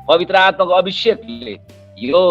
पवित्र आत्माको अभिषेकले यो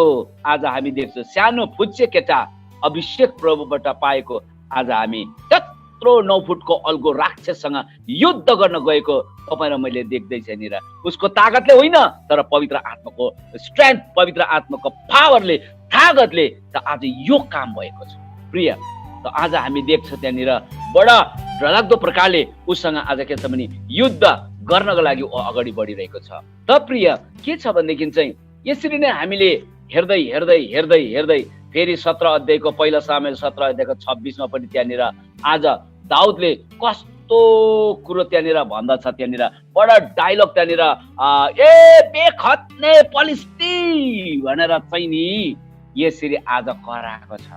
आज हामी देख्छौँ सानो फुच्चे केटा अभिषेक प्रभुबाट पाएको आज हामी त्यत्रो 9 फुटको अल्गो राक्षससँग युद्ध गर्न गएको तपाईँ र मैले देख्दैछ नि र उसको ताकतले होइन तर पवित्र आत्माको स्ट्रेन्थ पवित्र आत्माको पावरले ताकतले त आज यो काम भएको छ प्रिय। त आज हामी देख्छौँ त्यहाँनिर बडा डरलाग्दो प्रकारले उसँग आज के छ भने युद्ध गर्नको लागि ऊ अगाडि बढिरहेको छ। त प्रिय के छ भनेदेखि चाहिँ यसरी नै हामीले हेर्दै हेर्दै हेर्दै हेर्दै फेरि 17 अध्यायको पहिला सामुएल 17 अध्यायको 26 मा पनि त्यहाँनिर आज दाउदले कस्तो कुरो त्यहाँनिर भन्दछ त्यहाँनिर बडा डायलग त्यहाँनिर ए बेखत्ने पलिस्ती भनेर चाहिँ नि यसरी आज कराएको छ।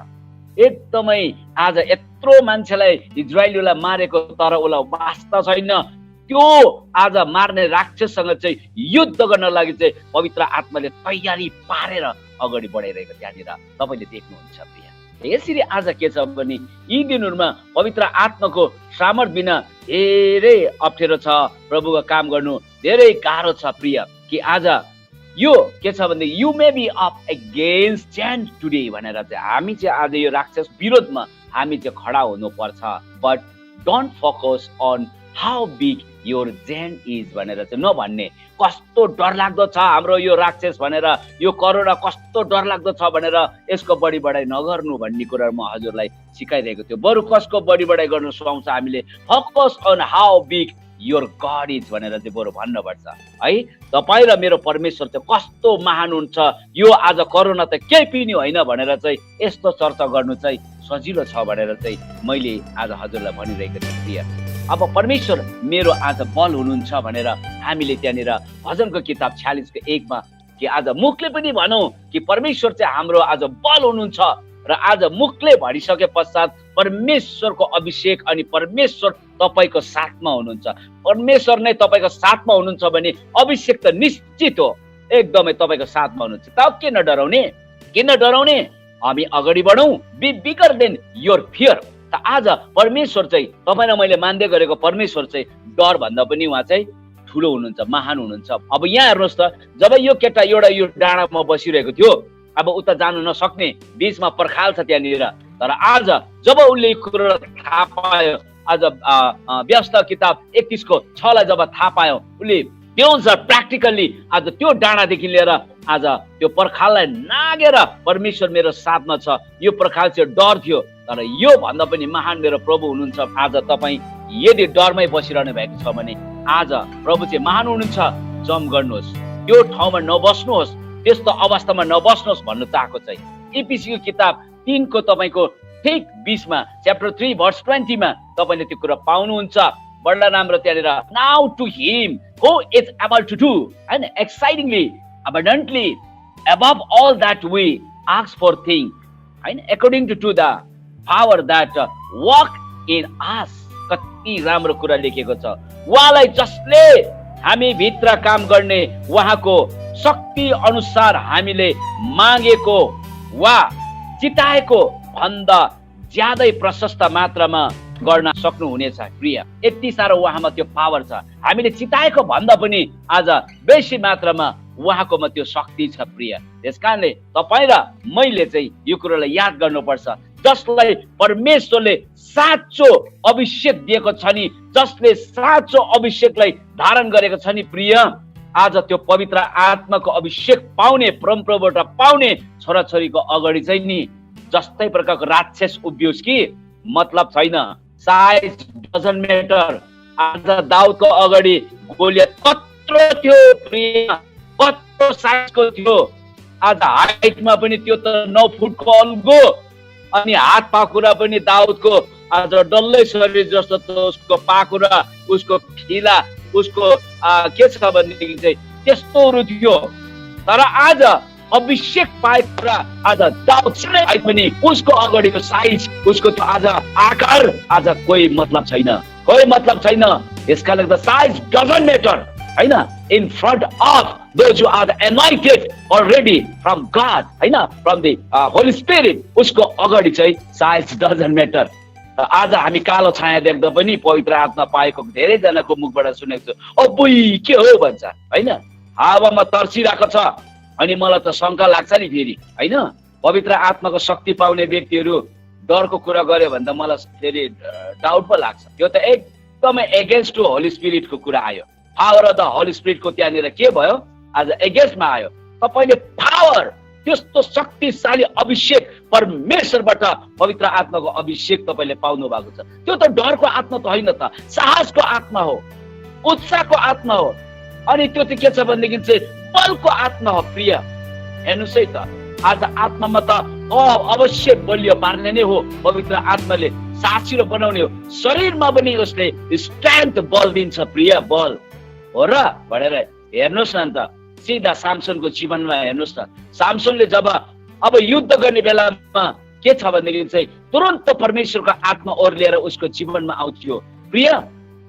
एकदमै आज यत्रो मान्छेलाई इजरायलीलाई मारेको तर उसलाई वास्ता छैन त्यो आज मार्ने राक्षससँग चाहिँ युद्ध गर्न लागि चाहिँ पवित्र आत्माले तयारी पारेर अगाडि बढाइरहेको त्यहाँनिर तपाईँले देख्नुहुन्छ प्रिय। यसरी आज के छ भने यी दिनहरूमा पवित्र आत्माको सामर्थ बिना धेरै अप्ठ्यारो छ प्रभुको काम गर्नु धेरै गाह्रो छ प्रिय। कि आज यो के छ भने you may be up against change today भनेर चाहिँ हामी चाहिँ आज यो राक्षस विरोधमा हामी चाहिँ खडा हुनुपर्छ। But don't focus on how big your giant is भनेर चाहिँ नभन्ने कस्तो डरलाग्दो छ हाम्रो यो राक्षस भनेर यो कोरोना कस्तो डरलाग्दो छ भनेर यसको बढी बढाइ नगर्नु भन्ने कुरा म हजुरलाई सिकाइरहेको थियो। बरु कसको बढी बढाइ गर्न सुहाउँछ हामीले focus on how big your God is भनेर चाहिँ बरु भन्नुपर्छ है। तपाईँ र मेरो परमेश्वर चाहिँ कस्तो महान हुन्छ यो आज कोरोना त केही पनि होइन भनेर चाहिँ यस्तो चर्चा गर्नु चाहिँ सजिलो छ भनेर चाहिँ मैले आज हजुरलाई भनिरहेको छु प्रिय। अब परमेश्वर मेरो आज बल हुनुहुन्छ भनेर हामीले त्यहाँनिर भजनको किताब 46 को 1 मा कि आज मुखले पनि भनौँ कि परमेश्वर चाहिँ हाम्रो आज बल हुनुहुन्छ र आज मुखले भनिसके पश्चात परमेश्वरको अभिषेक अनि परमेश्वर तपाईको साथमा हुनुहुन्छ। परमेश्वर नै तपाईको साथमा हुनुहुन्छ भने अभिषेक त निश्चित हो एकदमै तपाईको साथमा हुनुहुन्छ। त किन डराउने हामी अगाडि बढौँ be bigger than your fear. त आज परमेश्वर चाहिँ तपाईँ र मैले मान्दै गरेको परमेश्वर चाहिँ डर भन्दा पनि उहाँ चाहिँ ठुलो हुनुहुन्छ महान हुनुहुन्छ। अब यहाँ हेर्नुहोस् त जब यो केटा एउटा यो डाँडामा बसिरहेको थियो अब उता जानु नसक्ने बीचमा पर्खाल छ त्यहाँनिर तर आज जब उसले कुरो थाहा पायो आज व्यस्त किताब 31 को 6 लाई जब थाहा पायो उसले देउन्छ प्र्याक्टिकल्ली आज त्यो डाँडादेखि लिएर आज त्यो पर्खाललाई नागेर परमेश्वर मेरो साथमा छ। यो पर्खाल चाहिँ डर थियो तर यो भन्दा पनि महान मेरो प्रभु हुनुहुन्छ। आज तपाईँ यदि डरमै बसिरहनु भएको छ भने आज प्रभु चाहिँ महान हुनुहुन्छ। जम गर्नुहोस् त्यो ठाउँमा नबस्नुहोस् त्यस्तो अवस्थामा नबस्नुहोस् भन्नु चाहेको चाहिँ इफिसीको किताब 3 को तपाईको ठीक 20 मा च्याप्टर 3 भर्स 20 मा तपाईले त्यो कुरा पाउनुहुन्छ। बडा राम्रो त्यहाँनिर now to him who is able to do and exceedingly abundantly above all that we ask for thing हैन according to the power that work in us। कति राम्रो कुरा लेखेको छ उहाँलाई जसले हामी भित्र काम गर्ने उहाँको शक्ति अनुसार हामीले मागेको वा चिताएको भन्दा ज्यादै प्रशस्त मात्रामा गर्न सक्नुहुनेछ। प्रिय यति साह्रो उहाँमा त्यो पावर छ हामीले चिताएको भन्दा पनि आज बेसी मात्रामा उहाँकोमा त्यो शक्ति छ प्रिय। त्यसकारणले तपाईँ र मैले चाहिँ यो कुरोलाई याद गर्नुपर्छ जसलाई परमेश्वरले साँचो अभिषेक दिएको छ नि जसले साँचो अभिषेकलाई धारण गरेको छ नि प्रिय आज त्यो पवित्र आत्माको अभिषेक पाउने परमप्रभुबाट पाउने छोराछोरीको अगाडि चाहिँ नि जस्तै प्रकारको राक्षस उभियोस् कि मतलब छैन। Size doesn't matter. आज दाउदको अगाडि गोलियत कत्रो थियो प्रिय कत्रो साइजको थियो आज हाइटमा पनि त्यो त 9 फुटको अल्गो अनि हात पाखुरा पनि दाउदको आज डल्लै शरीर जस्तो त उसको पाखुरा उसको खिला उसको के छ भनेदेखि चाहिँ त्यस्तोहरू थियो तर आज अभिषेक पाएको आज दाउद पनि उसको अगाडिको साइज उसको आज आकार आज कोही मतलब छैन। यसका लागि साइज डजन्ट म्याटर हैन in front of those who are anointed already from God हैन from the Holy Spirit उसको अगाडि चाहिँ साइज डजन्ट म्याटर। आज हामी कालो छाया देख्दा पनि पवित्र आत्मा पाएको धेरै जनाको मुखबाट सुनेको छु अबुई के हो भन्छ हैन हावामा तर्सिरहेको छ अनि मलाई त शङ्का लाग्छ नि फेरि, होइन? पवित्र आत्माको शक्ति पाउने व्यक्तिहरू डरको कुरा गर्यो भने त मलाई फेरि डाउट पो लाग्छ। त्यो त एकदमै एगेन्स्ट टु होली स्पिरिटको कुरा आयो। पावर अफ द होली स्पिरिटको त्यहाँनिर के भयो? आज एगेन्स्टमा आयो। तपाईँले पावर, त्यस्तो शक्तिशाली अभिषेक परमेश्वरबाट पवित्र आत्माको अभिषेक तपाईँले पाउनु भएको छ। त्यो त डरको आत्मा त होइन त, साहसको आत्मा हो, उत्साहको आत्मा हो। अनि त्यो चाहिँ के छ भनेदेखि चाहिँ बलको आत्मा हो। प्रिय हेर्नुहोस् है त, आज आत्मामा त अवश्य बलियो पार्ने नै हो। पवित्र आत्माले साँचिलो बनाउने हो। शरीरमा पनि उसले स्ट्रेन्थ बल दिन्छ। प्रिय बल हो र भनेर हेर्नुहोस् न त, सिधा सामसनको जीवनमा हेर्नुहोस् न। सामसनले जब अब युद्ध गर्ने बेलामा के छ भनेदेखि चाहिँ तुरन्त परमेश्वरको आत्मा ओर्लिएर उसको जीवनमा आउँथ्यो। प्रिय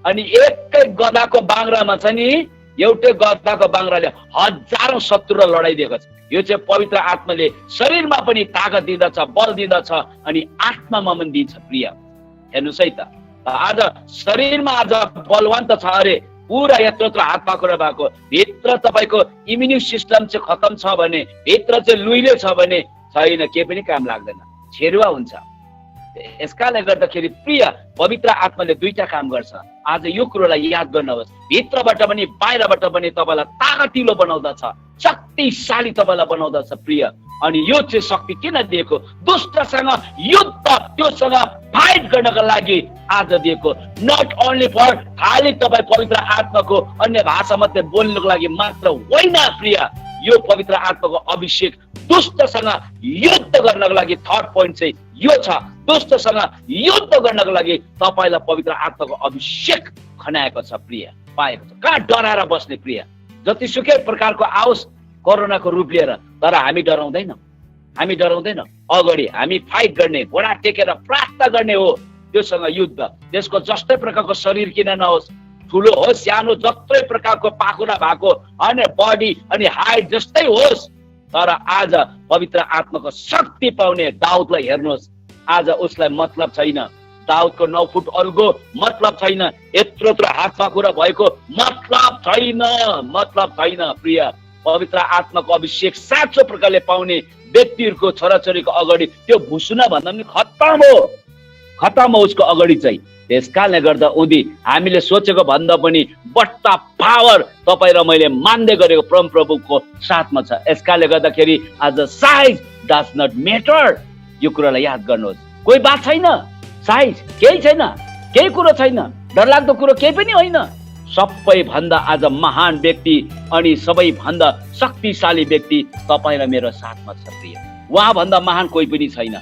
अनि एकै गधाको बाङ्रामा चाहिँ नि, एउटै गधाको बाङ्राले हजारौं शत्रुलाई लडाइदिएको छ। यो चाहिँ पवित्र आत्माले शरीरमा पनि ताकत दिँदछ, बल दिँदछ अनि आत्मामा पनि दिन्छ। प्रिय हेर्नुहोस् है त, आज शरीरमा आज बलवान त छ अरे, पुरा यत्रो हात पाखुरा भएको, भित्र तपाईँको इम्युनिटी सिस्टम चाहिँ खतम छ भने, भित्र चाहिँ लुइले छ भने छैन, केही पनि काम लाग्दैन, छेरुवा हुन्छ। यसकाले गर्दाखेरि प्रिय पवित्र आत्माले दुईटा काम गर्छ। आज यो कुरोलाई याद गर्नुहोस्, भित्रबाट पनि बाहिरबाट पनि तपाईँलाई ताकतिलो बनाउँदछ, शक्तिशाली तपाईँलाई बनाउँदछ। प्रिय अनि यो चाहिँ शक्ति किन दिएको? दुष्टसँग युद्ध, त्योसँग फाइट गर्नको लागि आज दिएको। नट ओन्ली फर खाली तपाईँ पवित्र आत्माको अन्य भाषा मात्रै बोल्नको लागि मात्र होइन। प्रिय यो पवित्र आत्माको अभिषेक दुष्टसँग युद्ध गर्नको लागि, थर्ड पोइन्ट चाहिँ यो छ, दुष्टसँग युद्ध गर्नको लागि तपाईँलाई पवित्र आत्माको अभिषेक खनाएको छ। प्रिय पाएको छ। कहाँ डराएर बस्ने? प्रिय जतिसुकै प्रकारको आओस् कोरोनाको रूप लिएर, तर हामी डराउँदैनौँ, हामी डराउँदैनौँ। अगाडि हामी फाइट गर्ने, घोडा टेकेर प्रार्थना गर्ने हो त्योसँग युद्ध। त्यसको जस्तै प्रकारको शरीर किन नहोस्, ठुलो होस् सानो, जस्तै प्रकारको पाखुरा भएको अनि बडी अनि हाइट जस्तै होस्, तर आज पवित्र आत्माको शक्ति पाउने दाउदलाई हेर्नुहोस्। आज उसलाई मतलब छैन, दाउदको 9 फुट अल्गो मतलब छैन, यत्रो हात पाखुरा भएको मतलब छैन, मतलब छैन। प्रिय पवित्र आत्माको अभिषेक साँचो प्रकारले पाउने व्यक्तिहरूको छोराछोरीको अगाडि त्यो भुसुना भन्दा पनि खत्तम हो, खत्तम हो उसको अगाडि चाहिँ। त्यसकारणले गर्दा उदी हामीले सोचेको भन्दा पनि बट्टा पावर तपाईँ र मैले मान्दै गरेको परम प्रभुको साथमा छ। यसकारणले गर्दाखेरि आज साइज डज नट म्याटर। यो कुरालाई याद गर्नुहोस्, कोही बात छैन, साइज केही छैन, केही कुरो छैन, डरलाग्दो कुरो केही पनि होइन। सबैभन्दा आज महान व्यक्ति अनि सबैभन्दा शक्तिशाली व्यक्ति तपाईँ र मेरो साथमा छ। प्रिय उहाँभन्दा महान कोही पनि छैन।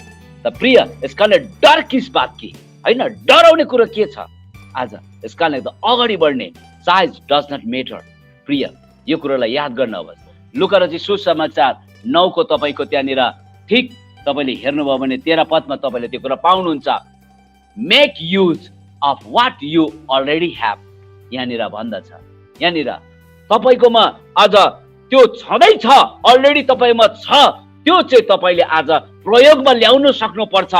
त प्रिय यसकारणले डर किस बात की, होइन, डराउने कुरो के छ आज? यसकारणले त अगाडि बढ्ने, साइज डज नट म्याटर। प्रिय यो कुरोलाई याद गर्नुहोस्। लुका रचित सुसमाचार 9 को तपाईँको त्यहाँनिर ठिक तपाईँले हेर्नुभयो भने 13 पदमा तपाईँले त्यो कुरा पाउनुहुन्छ। Make use of what you already have, यहाँनिर भन्दछ। यहाँनिर तपाईँकोमा आज त्यो छँदैछ, अलरेडी तपाईँमा छ, त्यो चाहिँ तपाईँले आज प्रयोगमा ल्याउनु सक्नुपर्छ,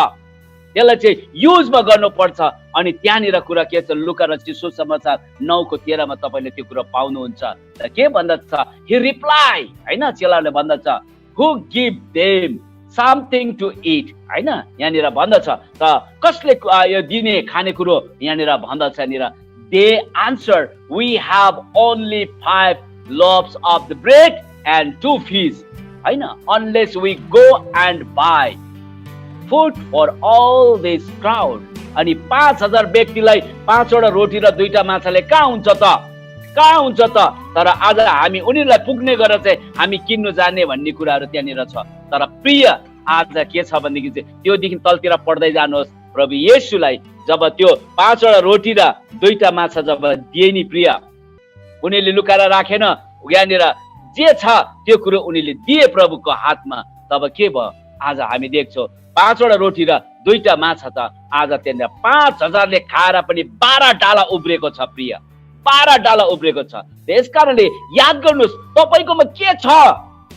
त्यसलाई चाहिँ युजमा गर्नुपर्छ। अनि त्यहाँनिर कुरा के छ? लुका रचित सुसमाचार 9 को 13 मा तपाईँले त्यो कुरा पाउनुहुन्छ। के भन्दछ? हि रिप्लाई, होइन, चेलाले भन्दछ, you give them something to eat, होइन, यहाँनिर भन्दछ त कसले यो दिने खाने कुरो? यहाँनिर भन्दछ, यहाँनिर they answer, we have only 5 loaves of the bread and 2 fish, होइन, unless we go and buy food for all this crowd। अनि 5000 व्यक्तिलाई 5 वटा रोटी र 2टा माछाले कहाँ हुन्छ त? कहाँ हुन्छ त? तर आज हामी उनीहरूलाई पुग्ने गरेर चाहिँ हामी किन्नु जाने भन्ने कुराहरू त्यहाँनिर छ। तर प्रिय आज के छ भनेदेखि चाहिँ त्योदेखि तलतिर पढ्दै जानुहोस्। प्रभु येशूलाई जब त्यो 5 वटा रोटी र 2टा माछा जब दिए नि प्रिय, उनीहरूले लुकाएर राखेन, यहाँनिर जे छ त्यो कुरो उनीहरूले दिए प्रभुको हातमा। तब के भयो? आज हामी देख्छौँ 5 वटा रोटी र 2टा माछा त आज त्यहाँनिर 5000ले खाएर पनि 12 डाला उब्रेको छ। प्रिय 12 डाला उब्रेको छ। त्यस कारणले याद गर्नुहोस् तपाईँकोमा के छ,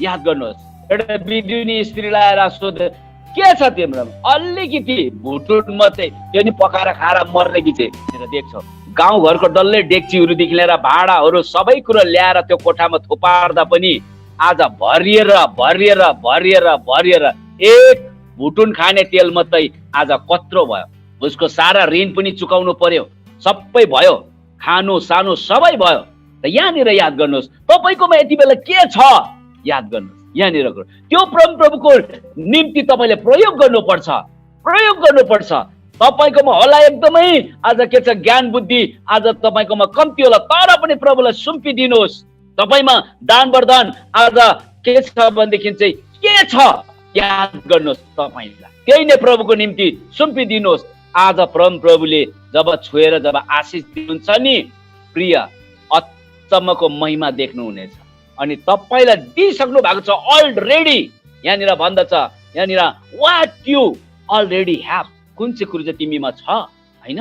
याद गर्नुहोस्। एउटा बिजुनी स्त्रीलाई आएर सोधे, के छ तिम्रो? अलिकति भुटुट मात्रै, त्यो नि पकाएर खाएर मर्ने कि चाहिँ देख्छौ। गाउँघरको डल्लै डेक्चीहरूदेखि लिएर भाँडाहरू सबै कुरो ल्याएर त्यो कोठामा थुपार्दा पनि आज भरिएर भरिएर भरिएर भरिएर एक भुटुन खाने तेल मात्रै आज कत्रो भयो। उसको सारा ऋण पनि चुकाउनु पर्यो, सबै भयो, खानु सानु सबै भयो। त यहाँनिर याद गर्नुहोस्, तपाईँकोमा यति बेला के छ याद गर्नुहोस्। यहाँनिर त्यो प्रभुको निम्ति तपाईँले प्रयोग गर्नुपर्छ, प्रयोग गर्नुपर्छ। तपाईँकोमा होला एकदमै आज के छ ज्ञान बुद्धि आज तपाईँकोमा कम्ती होला, तर पनि प्रभुलाई सुम्पिदिनुहोस्। तपाईँमा दान वरदान आज के छ भनेदेखि चाहिँ के छ याद गर्नुहोस्, तपाईँलाई त्यही नै प्रभुको निम्ति सुम्पिदिनुहोस्। आज प्रभुले जब छोएर जब आशिष दिनुहुन्छ नि प्रिय, अचम्मको महिमा देख्नुहुनेछ। अनि तपाईँलाई दिइसक्नु भएको छ अलरेडी। यहाँनिर भन्दछ, यहाँनिर वाट यु अलरेडी ह्याभ, कुन चाहिँ कुरो चाहिँ तिमीमा छ होइन,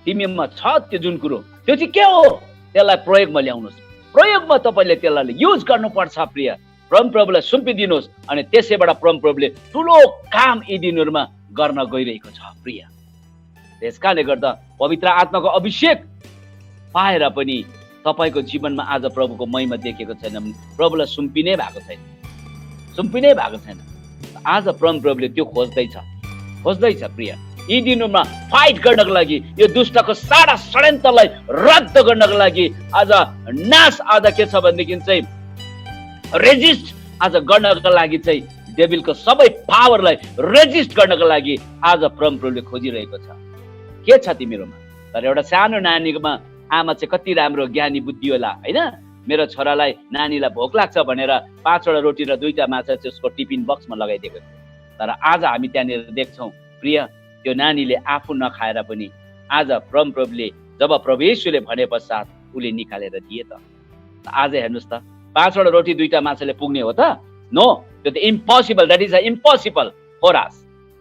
तिमीमा छ त्यो जुन कुरो त्यो चाहिँ के हो, त्यसलाई प्रयोगमा ल्याउनुहोस्। प्रयोगमा तपाईँले त्यसलाई युज गर्नुपर्छ प्रिय। प्रभुलाई सुम्पिदिनुहोस् अनि त्यसैबाट प्रभुले ठुलो काम यी दिनहरूमा गर्न गइरहेको छ प्रिय। त्यसकारणले गर्दा पवित्र आत्माको अभिषेक पाएर पनि तपाईँको जीवनमा आज प्रभुको महिमा देखेको छैन भने प्रभुलाई सुम्पिनै भएको छैन, सुम्पिनै भएको छैन। आज प्रभुले त्यो खोज्दैछ प्रिय। यी दिनमा फाइट गर्नको लागि, यो दुष्टको सारा षड्यन्त्रलाई रद्द गर्नको लागि, आज नाश आज के छ भनेदेखि चाहिँ रेजिस्ट आज गर्नको लागि चाहिँ डेभिलको सबै पावरलाई रेजिस्ट गर्नको लागि आज प्रभुले खोजिरहेको छ। के छ तिमीहरूमा? तर एउटा सानो नानीकोमा आमा चाहिँ कति राम्रो ज्ञानी बुद्धि होला होइन। मेरो छोरालाई नानीलाई भोक लाग्छ भनेर 5वटा रोटी र 2टा माछा चाहिँ उसको टिफिन बक्समा लगाइदिएको थियो। तर आज हामी त्यहाँनिर देख्छौँ प्रिय, त्यो नानीले आफू नखाएर पनि आज प्रभुले जब प्रभु येशूले भने पश्चात उसले निकालेर दिए। त आज हेर्नुहोस् त 5वटा रोटी 2टा माछाले पुग्ने हो त? नो, त्यो त impossible, that is impossible for us.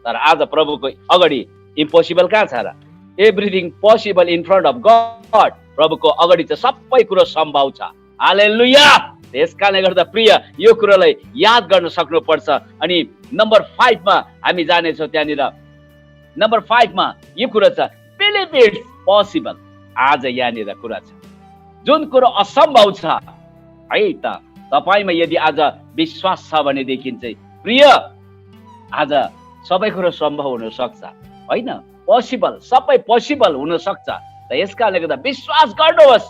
तर आज प्रभुको अगाडि इम्पोसिबल कहाँ छ र? Everything possible in front of God. प्रभुको अगाडि चाहिँ सबै कुरो सम्भव छ। हालेलुया। त्यसकारणले गर्दा प्रिय यो कुरोलाई याद गर्न सक्नुपर्छ। अनि नम्बर 5 मा हामी जानेछौँ, त्यहाँनिर नम्बर 5 मा यो कुरा छ, बिलिभ इट्स पोसिबल। आज यहाँनिर कुरा छ जुन कुरो असम्भव छ है त, तपाईँमा यदि आज विश्वास छ भनेदेखि चाहिँ प्रिय आज सबै कुरो सम्भव हुन सक्छ होइन। पोसिबल, सबै पोसिबल हुन सक्छ। त यसकारणले गर्दा विश्वास गर्नुहोस्।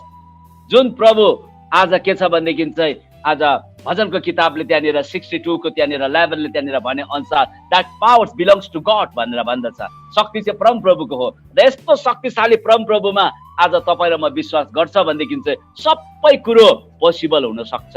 जुन प्रभु आज के छ भनेदेखि चाहिँ आज भजनको किताबले त्यहाँनिर 62 को त्यहाँनिर 11ले त्यहाँनिर भने अनुसार that powers belongs to God भनेर भन्दछ। शक्ति चाहिँ प्रभुको हो। र यस्तो शक्तिशाली प्रभुमा आज तपाईँ र म विश्वास गर्छ भनेदेखि चाहिँ सबै कुरो पोसिबल हुन सक्छ।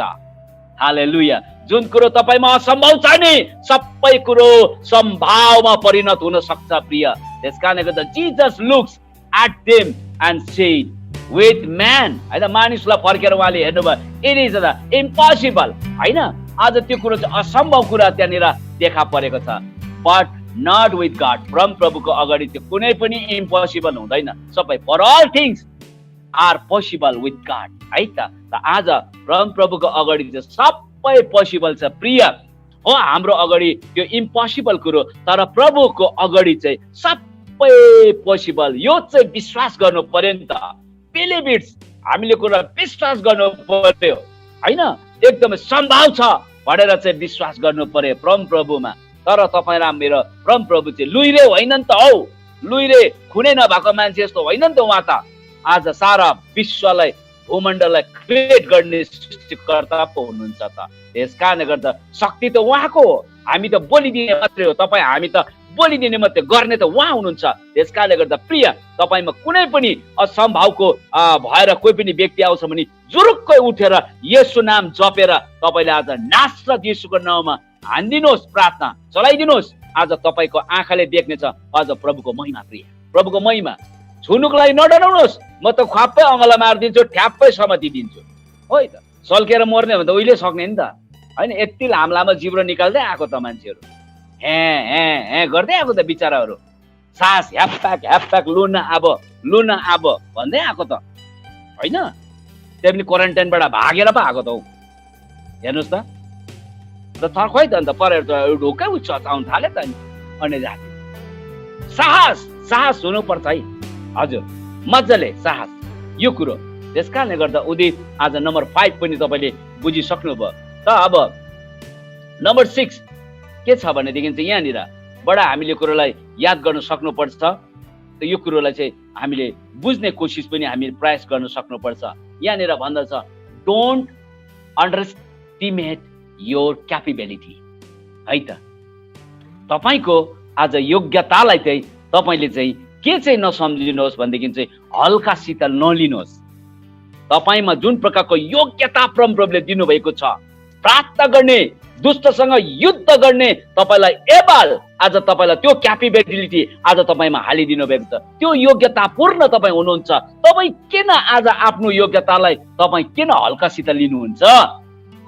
हालेलुया। जुन कुरो तपाईँमा असम्भव छ नि सबै कुरो सम्भावमा परिणत हुन सक्छ प्रिय। त्यसकारणले गर्दा Jesus looks at them and said with man होइन, मानिसलाई फर्केर उहाँले हेर्नुभयो इट इज इम्पोसिबल होइन। आज त्यो कुरो चाहिँ असम्भव कुरा त्यहाँनिर देखा परेको छ। But not with God. प्रभुको अगाडि त्यो कुनै पनि इम्पोसिबल हुँदैन। सबै for all things are possible with God है त। आज प्रभुको अगाडि चाहिँ सबै पोसिबल छ प्रिय हो। हाम्रो अगाडि त्यो इम्पोसिबल कुरो, तर प्रभुको अगाडि चाहिँ सबै पोसिबल। यो चाहिँ विश्वास गर्नु पर्यो नि त। बिलिभ इट्स, हामीले कुरा विश्वास गर्नु पर्यो होइन। एकदमै सम्भव छ भनेर चाहिँ विश्वास गर्नु पर्यो प्रभुमा। तर तपाईँ र मेरो प्रभु चाहिँ लुइरे होइन नि त हौ, लुइरे खुनै नभएको मान्छे जस्तो होइन नि त। उहाँ त आज सारा विश्वलाई भूमण्डललाई क्रिएट गर्ने सृष्टिकर्ता पो हुनुहुन्छ त। त्यसकारणले गर्दा शक्ति त उहाँको हो, हामी त बोलिदिने मात्रै हो। तपाईँ हामी त बोलिदिने मात्रै, गर्ने त उहाँ हुनुहुन्छ। त्यसकारणले गर्दा प्रिय तपाईँमा कुनै पनि असम्भवको भएर कोही पनि व्यक्ति आउँछ भने जुरुक्कै उठेर येशू नाम जपेर तपाईँले आज नासरत येशूको नाउँमा हान्दिनुहोस्, प्रार्थना चलाइदिनुहोस्। आज तपाईँको आँखाले देख्नेछ आज प्रभुको महिमा प्रिय, प्रभुको महिमा। छुनुको लागि नडराउनुहोस्, म त ख्वाप्पै अङ्गला मारिदिन्छु, ठ्याप्पै समाति दिन्छु है त। सल्केर मर्ने भने त उहिले सक्ने नि त होइन। यति लामो जिब्रो निकाल्दै आएको त मान्छेहरू, हे गर्दै आएको त बिचराहरू। सास ह्याप्प्याक ह्याप्प्याक लुन अब भन्दै आएको त होइन। त्यही पनि क्वारेन्टाइनबाट भागेर पो आएको त हौ। हेर्नुहोस् त खै त अन्त परेर त ढोकै उच्च आउनु थाल्यो त। अनि साहस हुनुपर्छ है हजुर, मजाले साहस यो कुरो। त्यस कारणले गर्दा उदित आज नम्बर 5 पनि तपाईँले बुझिसक्नुभयो। त अब नम्बर 6 के छ भनेदेखि चाहिँ यहाँनिर बडा हामीले कुरोलाई याद गर्न सक्नुपर्छ। त यो कुरोलाई चाहिँ हामीले बुझ्ने कोसिस पनि हामी प्रयास गर्न सक्नुपर्छ। यहाँनिर भन्दछ डोन्ट अन्डरस्टिमेट योर क्यापेबिलिटी, है त। तपाईँको आज योग्यतालाई चाहिँ तपाईँले चाहिँ के चाहिँ नसम्झिनुहोस् भनेदेखि चाहिँ हल्कासित नलिनुहोस्। तपाईँमा जुन प्रकारको योग्यता परमप्रभुले दिनुभएको छ, प्रार्थना गर्ने, दुष्टसँग युद्ध गर्ने तपाईँलाई एबल, आज तपाईँलाई त्यो क्यापेबिलिटी आज तपाईँमा हालिदिनु भएको छ। त्यो योग्यतापूर्ण तपाईँ हुनुहुन्छ। तपाईँ किन आज आफ्नो योग्यतालाई तपाईँ किन हल्कासित लिनुहुन्छ?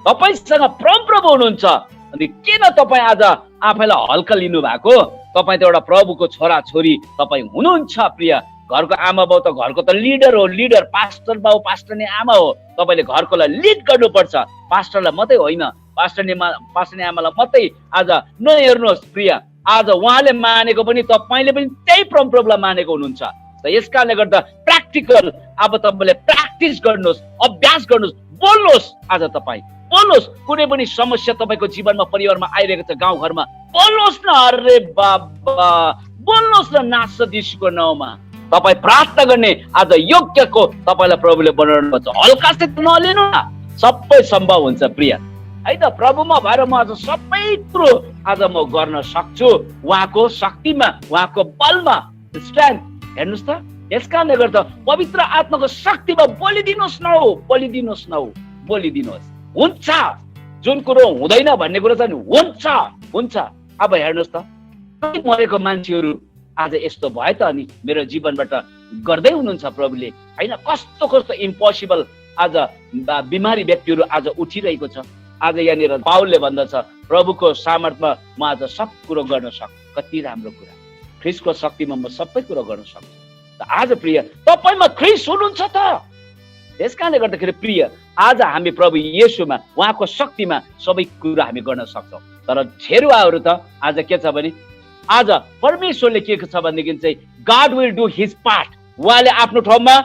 तपाईँसँग परमप्रभु हुनुहुन्छ अनि किन तपाईँ आज आफैलाई हल्का लिनु भएको? तपाईँ त एउटा प्रभुको छोरा छोरी तपाईँ हुनुहुन्छ प्रिय। घरको आमा बाउ त घरको त लिडर हो, लिडर पास्टर बाउ पास्टरनी आमा हो। तपाईँले घरकोलाई लिड गर्नुपर्छ, पास्टरलाई मात्रै होइन, पास्टरनी आमालाई मात्रै आज नहेर्नुहोस् प्रिय। आज उहाँले मानेको पनि तपाईँले पनि त्यही परमप्रभुलाई मानेको हुनुहुन्छ। त यस कारणले गर्दा प्र्याक्टिकल अब तपाईँले प्र्याक्टिस गर्नुहोस्, अभ्यास गर्नुहोस्, बोल्नुहोस्। आज तपाईँ बोल्नुहोस्। कुनै पनि समस्या तपाईँको जीवनमा परिवारमा आइरहेको छ, गाउँघरमा, बोल्नुहोस् न। अरे बाबा बोल्नुहोस् न, नासदिसको नाउँमा तपाईँ प्रार्थना गर्ने आज योग्यको तपाईँलाई प्रभुले बनाउनु पर्छ। हल्कासित नलिनु न, सबै सम्भव हुन्छ प्रिय, है त। प्रभुमा भएर म आज सबै कुरो आज म गर्न सक्छु, उहाँको शक्तिमा, उहाँको बलमा, स्ट्रेन्थ। हेर्नुहोस् त, यस कारणले गर्दा पवित्र आत्माको शक्तिमा बोलिदिनुहोस् न, बोलिदिनुहोस् न, बोलिदिनुहोस्। हुन्छ, जुन कुरो हुँदैन भन्ने कुरो छ नि, हुन्छ हुन्छ। अब हेर्नुहोस् त, मरेको मान्छेहरू आज यस्तो भयो त अनि मेरो जीवनबाट गर्दै हुनुहुन्छ प्रभुले, होइन। कस्तो कस्तो इम्पोसिबल आज बिमारी व्यक्तिहरू आज उठिरहेको छ। आज यहाँनिर पाउलले भन्दछ प्रभुको सामर्थ्यमा म आज सब कुरो गर्न सक्छु। कति राम्रो कुरा, ख्रिस्टको शक्तिमा म सबै कुरो गर्न सक्छु। त आज प्रिय तपाईँमा ख्रिस्ट हुनुहुन्छ त। त्यस कारणले गर्दाखेरि प्रिय आज हामी प्रभु येशूमा, उहाँको शक्तिमा सबै कुरा हामी गर्न सक्छौँ। तर छेरुवाहरू त आज के छ भने आज परमेश्वरले के छ भनेदेखि चाहिँ God will do his part. उहाँले आफ्नो ठाउँमा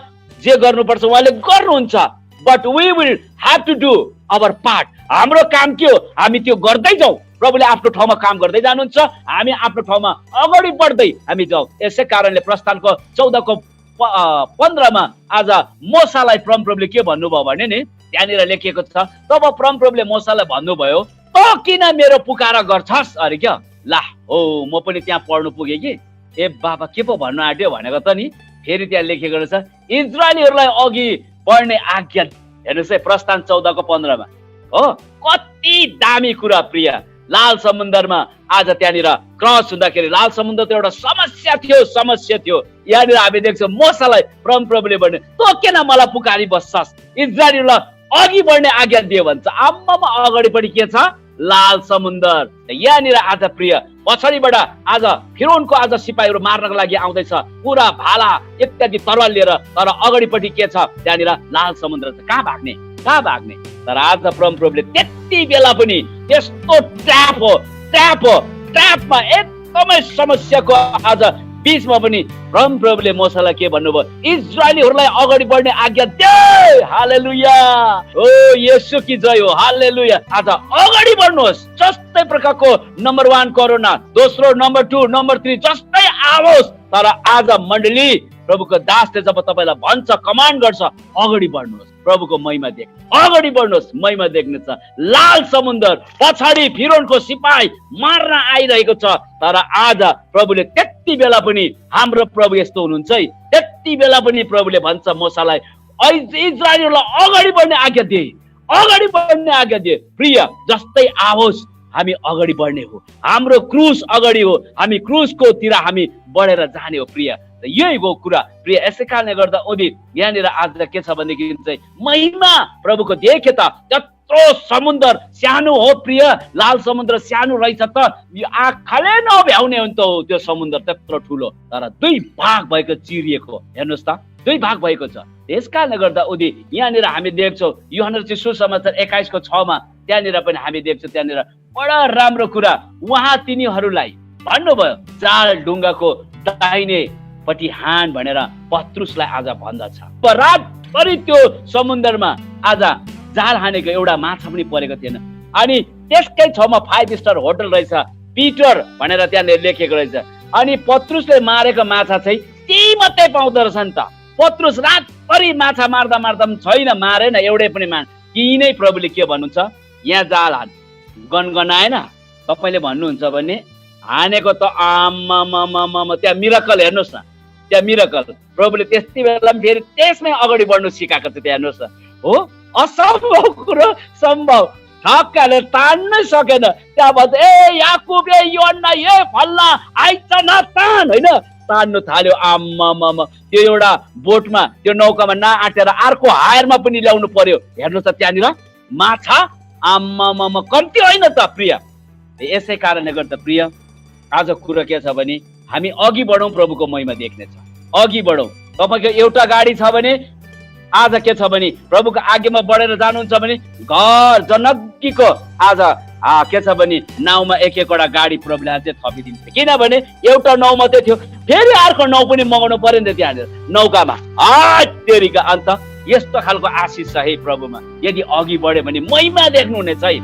जे गर्नुपर्छ उहाँले गर्नुहुन्छ, but we will have to do our part. हाम्रो काम के हो? हामी त्यो गर्दै जाउँ। प्रभुले आफ्नो ठाउँमा काम गर्दै जानुहुन्छ, हामी आफ्नो ठाउँमा अगाडि बढ्दै हामी जाउँ। यसै कारणले प्रस्थानको 14:15 आज मोसालाई परमप्रभुले के भन्नुभयो भने नि त्यहाँनिर लेखिएको छ, तब परमप्रभुले मोसालाई भन्नुभयो त किन मेरो पुकारा गर्छस्? अरे क्या ला हो, म पनि त्यहाँ पढ्नु पुगेँ कि ए बाबा के पो भन्नु आँट्यो भनेको त नि। फेरि त्यहाँ लेखेको रहेछ इजरायलीहरूलाई अघि बढ्ने आज्ञा। हेर्नुहोस् है, प्रस्थान 14:15 हो। कति दामी कुरा प्रिय। लाल समुद्रमा आज त्यहाँनिर क्रस हुँदाखेरि लाल समुद्र त एउटा समस्या थियो। यहाँनिर हामी देख्छौँ मोसालाई परमप्रभुले भन्ने त किन मलाई पुकारी बस्छस्? इजरायलीलाई अघि बढ्ने आज्ञा दियो भन्छ। आम्मामा अगाडिपट्टि के छ? लाल समुद्र। यहाँनिर आज प्रिय पछाडिबाट आज फिरौनको आज सिपाहीहरू मार्नको लागि आउँदैछ, पुरा भाला इत्यादि तरवार लिएर। तर अगाडिपट्टि के छ? त्यहाँनिर लाल समुद्र छ। कहाँ भाग्ने? कहाँ भाग्ने? तर आज परमप्रभुले त्यति बेला पनि यस्तो ट्र्यापमा एकदमै समस्याको आज बीचमा पनि परमप्रभुले मोसालाई के भन्नुभयो? इजरायलीहरूलाई अगाडि बढ्ने आज्ञा दे। हालेलुया, ओ येशू की जय हो। हालेलुया। आज अगाडि बढ्नुहोस्। जस्तै प्रकारको नम्बर 1 कोरोना, दोस्रो नम्बर 2, नम्बर 3 जस्तै आओस्। तर आज मण्डली प्रभुको दासले जब तपाईँलाई भन्छ, कमान्ड गर्छ, अगाडि बढ्नुहोस्, प्रभुको महिमा देख्नु, अगाडि बढ्नुहोस्, महिमा देख्नु छ। लाल समुद्र पछाडि फिरौनको सिपाही मार्न आइरहेको छ। तर आज प्रभुले त्यति बेला पनि हाम्रो प्रभु यस्तो हुनुहुन्छ है। त्यति बेला पनि प्रभुले भन्छ मोसालाई इजरायलीहरूलाई अगाडि बढ्ने आज्ञा दिए, अगाडि बढ्ने आज्ञा दिए। प्रिय जस्तै आओस् हामी अगाडि बढ्ने हो। हाम्रो क्रुस अगाडि हो, हामी क्रुसको तिर हामी बढेर जाने हो प्रिय। यही हो कुरा प्रिय। यसै कारणले गर्दा उदित यहाँनिर आज के छ भनेदेखि चाहिँ महिमा प्रभुको देखे त त्यत्रो समुद्र सानो हो प्रिय। लाल समुद्र सानो रहेछ त आँखाले नभ्याउने हो नि त त्यो समुद्र त्यत्रो ठुलो। तर 2 भाग भएको चिरिएको, हेर्नुहोस् त 2 भाग भएको छ। त्यस कारणले गर्दा उदित यहाँनिर हामी देख्छौँ यूहन्ना सुसमाचार 21:6 त्यहाँनिर पनि हामी देख्छौँ। त्यहाँनिर बडा राम्रो कुरा उहाँ तिनीहरूलाई भन्नुभयो, जाल ढुङ्गाको दाहिने पट्टि हान भनेर पत्रुसलाई आज भन्दछ। रात रातभरि त्यो समुद्रमा आज जाल हानेको एउटा माछा पनि परेको थिएन। अनि त्यसकै छेउमा 5 स्टार होटल रहेछ, पिटर भनेर त्यहाँ लेखेको रहेछ। अनि पत्रुसले मारेको माछा चाहिँ त्यही मात्रै पाउँदो रहेछ नि त। पत्रुस रातभरि माछा मार्दा मार्दा पनि छैन, मारेन एउटै पनि किनै प्रभुले के भन्नुहुन्छ, यहाँ जाल हान, गनगनाएन। तपाईँले भन्नुहुन्छ भने हानेको त आम्मामामामा, त्यहाँ मिराकल हेर्नुहोस् न, त्यहाँ मिराकल प्रभुले त्यति बेला पनि फेरि त्यसमै अगाडि बढ्नु सिकाएको छ। त्यहाँ हेर्नुहोस् न, हो असम्भव कुरो सम्भव, ठक्काले तान्नै सकेन। त्यहाँ भन्छ ए याकुब, ए योहन्ना, ए फल्ना आइज न तान, होइन तान्नु थाल्यो। आम्मामामा, त्यो एउटा बोटमा त्यो नौकामा नआँटेर अर्को हायरमा पनि ल्याउनु पर्यो। हेर्नुहोस् त त्यहाँनिर माछा, आम्मामामा कम्ती होइन त प्रिय। यसै कारणले गर्दा प्रिय, आज कुरो के छ भने हामी अघि बढौँ, प्रभुको महिमा देख्नेछ, अघि बढौँ। तपाईँको एउटा गाडी छ भने आज के छ भने प्रभुको आज्ञामा बढेर जानुहुन्छ भने घर जनग्गीको आज के छ भने नाउँमा एक एकवटा गाडी प्रभुले अझै थपिदिन्छ। किनभने एउटा नाउँ मात्रै थियो, फेरि अर्को नाउँ पनि मगाउनु पर्यो नि त त्यहाँनिर नौकामा। अन्त यस्तो खालको आशिष छ है प्रभुमा। यदि अघि बढ्यो भने महिमा देख्नुहुनेछ है।